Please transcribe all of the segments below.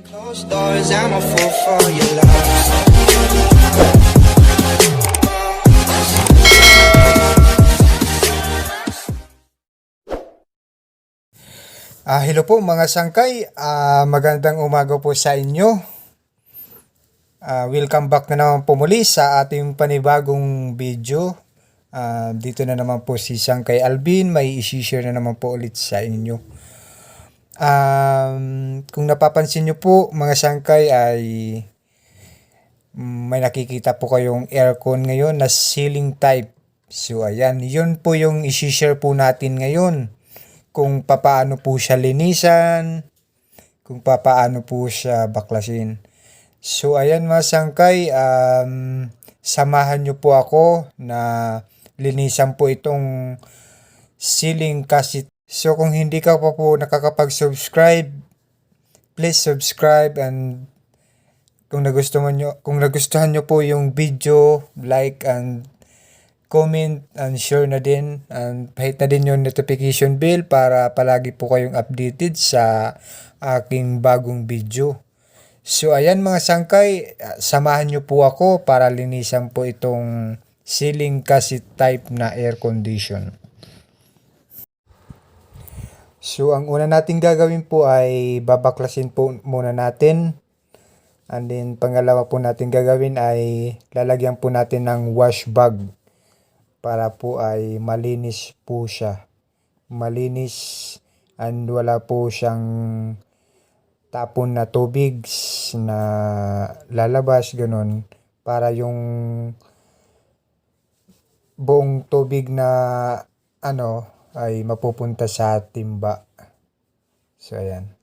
Closed doors, I'm a fool for your love. Hello po mga sangkay, magandang umaga po sa inyo. Welcome back na naman po muli sa ating panibagong video. Dito na naman po si Sangkay Alvin, may isi-share na naman po ulit sa inyo. Kung napapansin nyo po mga sangkay ay may nakikita po kayong aircon ngayon na ceiling type. So ayan, yun po yung isi-share po natin ngayon. Kung papaano po siya linisan, kung papaano po siya baklasin. So ayan mga sangkay, samahan nyo po ako na linisan po itong ceiling cassette. So kung hindi ka pa po nakakapag-subscribe, please subscribe, and kung nagustuhan nyo po yung video, like and comment and share na din, and hit na din yung notification bell para palagi po kayong updated sa aking bagong video. So ayan mga sangkay, samahan nyo po ako para linisan po itong ceiling cassette type na air condition. So ang una nating gagawin po ay babaklasin po muna natin. And then pangalawa po natin gagawin ay lalagyan po natin ng wash bag para po ay malinis po siya. Malinis and wala po siyang tapon na tubig na lalabas, ganun. Para yung buong tubig na ay mapupunta sa timba. So ayan.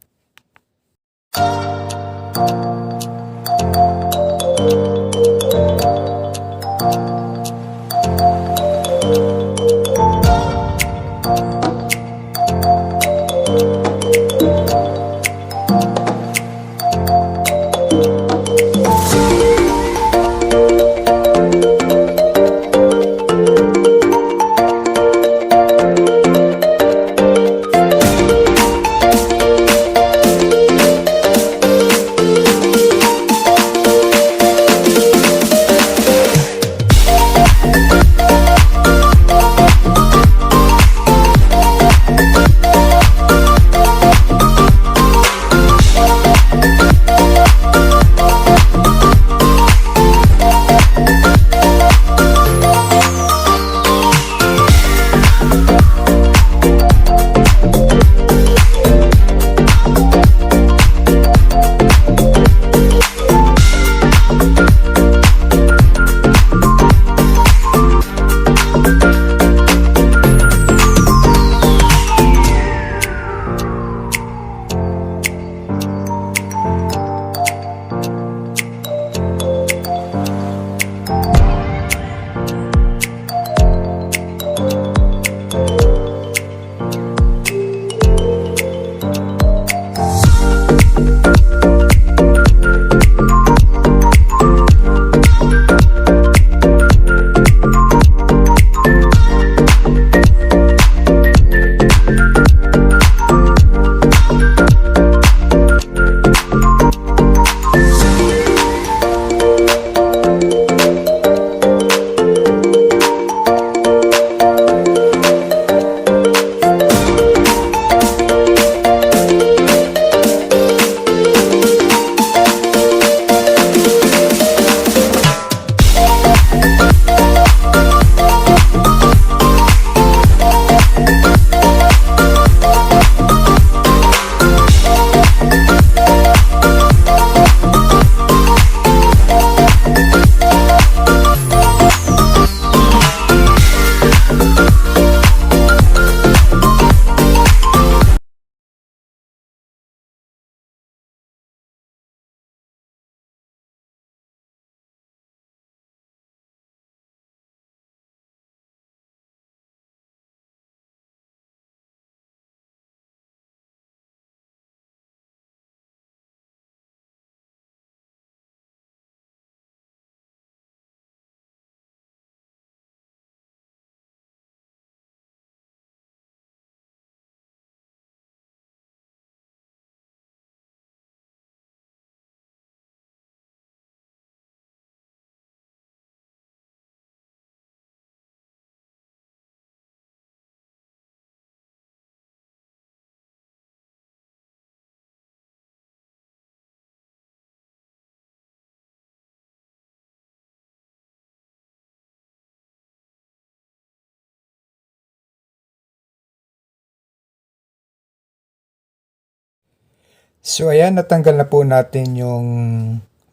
So ayan, natanggal na po natin yung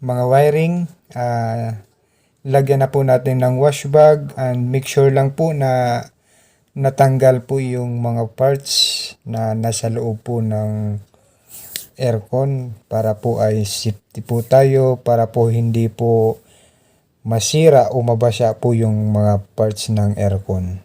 mga wiring. Lagyan na po natin ng wash bag and make sure lang po na natanggal po yung mga parts na nasa loob po ng aircon para po ay safety po tayo, para po hindi po masira o mabasa po yung mga parts ng aircon.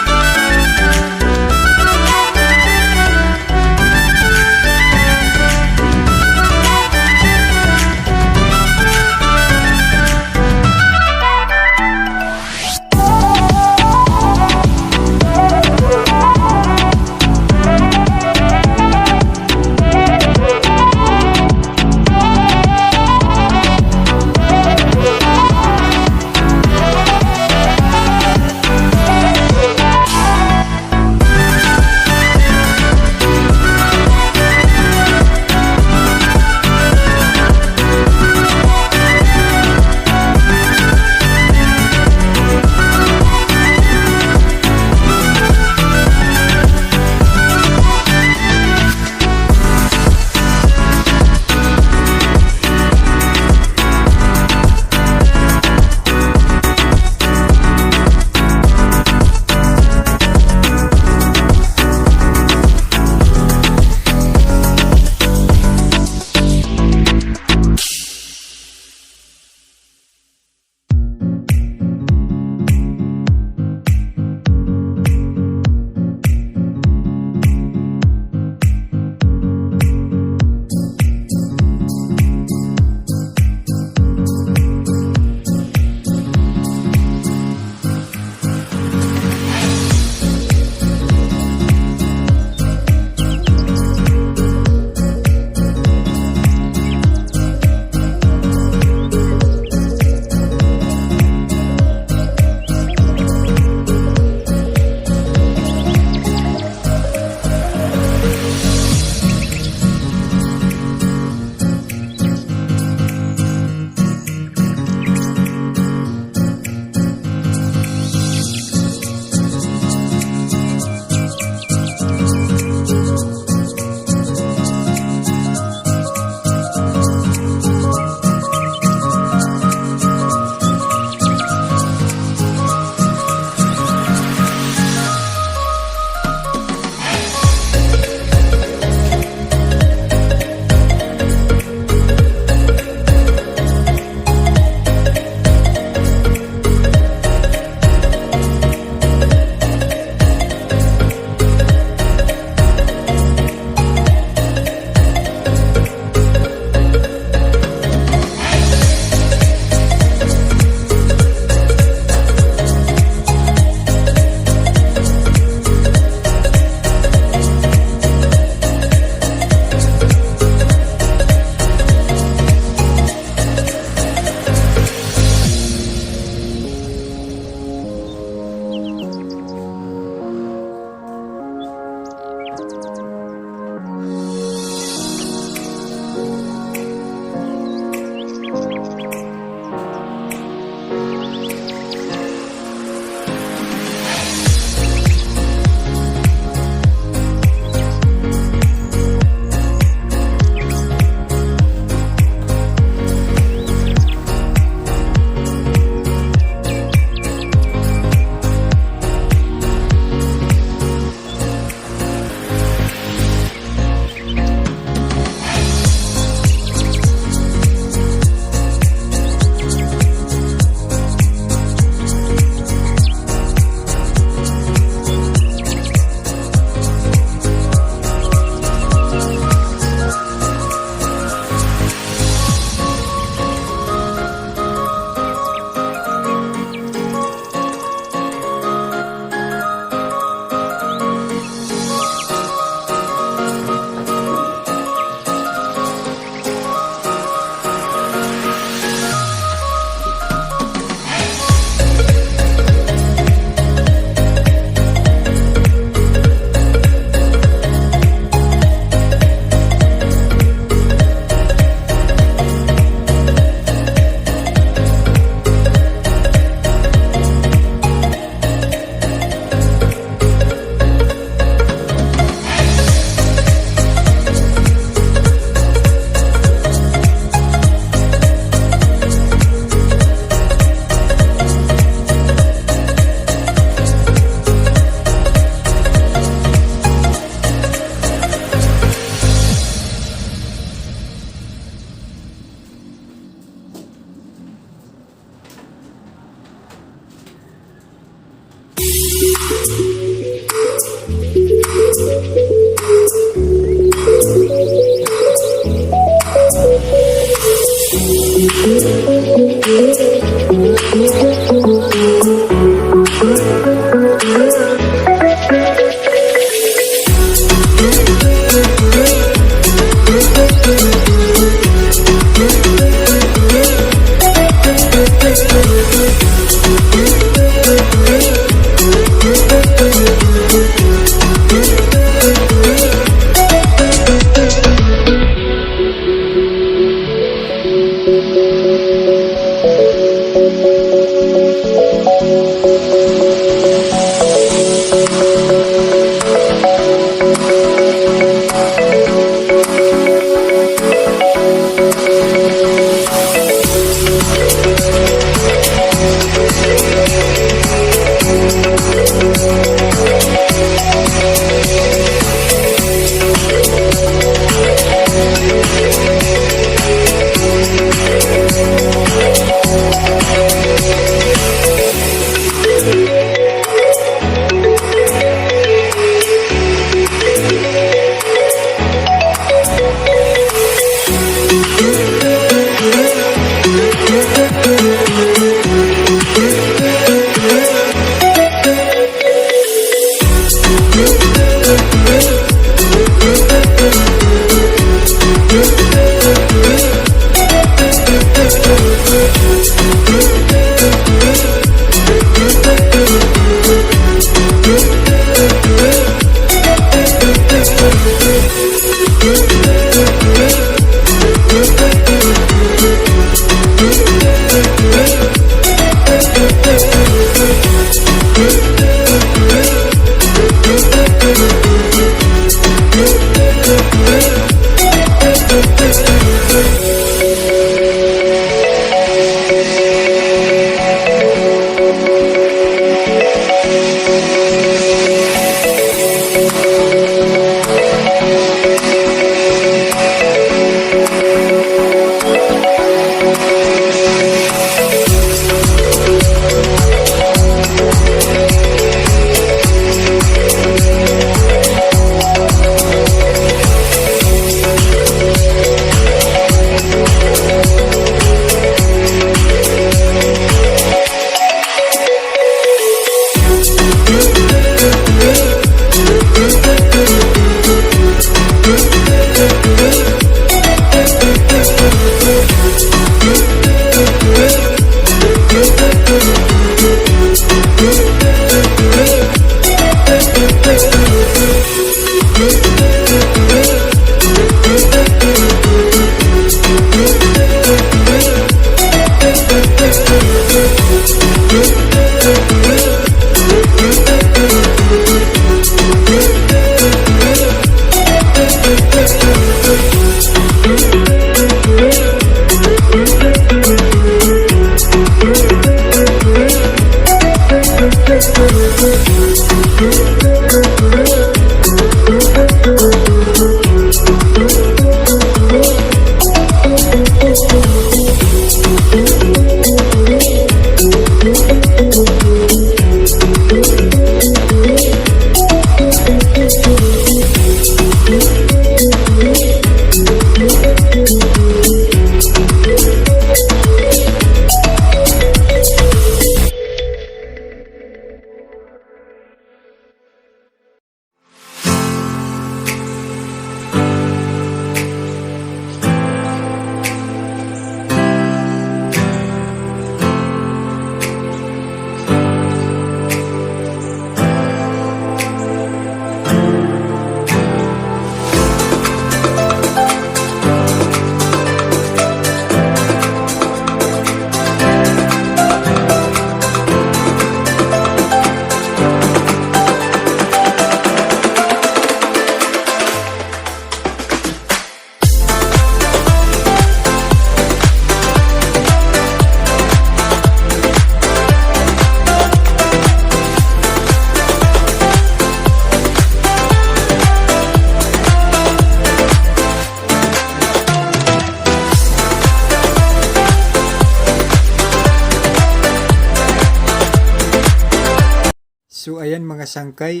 So ayan mga sangkay,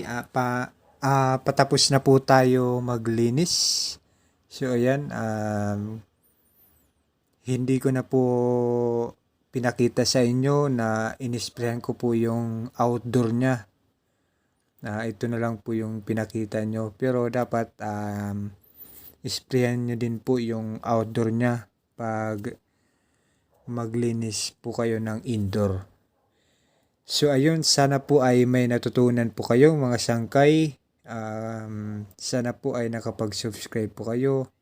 patapos na po tayo maglinis. So ayan, hindi ko na po pinakita sa inyo na inisprayan ko po yung outdoor niya. Ito na lang po yung pinakita nyo. Pero dapat isprayan nyo din po yung outdoor niya pag maglinis po kayo ng indoor. So ayun, sana po ay may natutunan po kayo mga sangkay. Sana po ay nakapag-subscribe po kayo.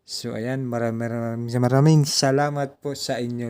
So ayan, maraming salamat po sa inyo.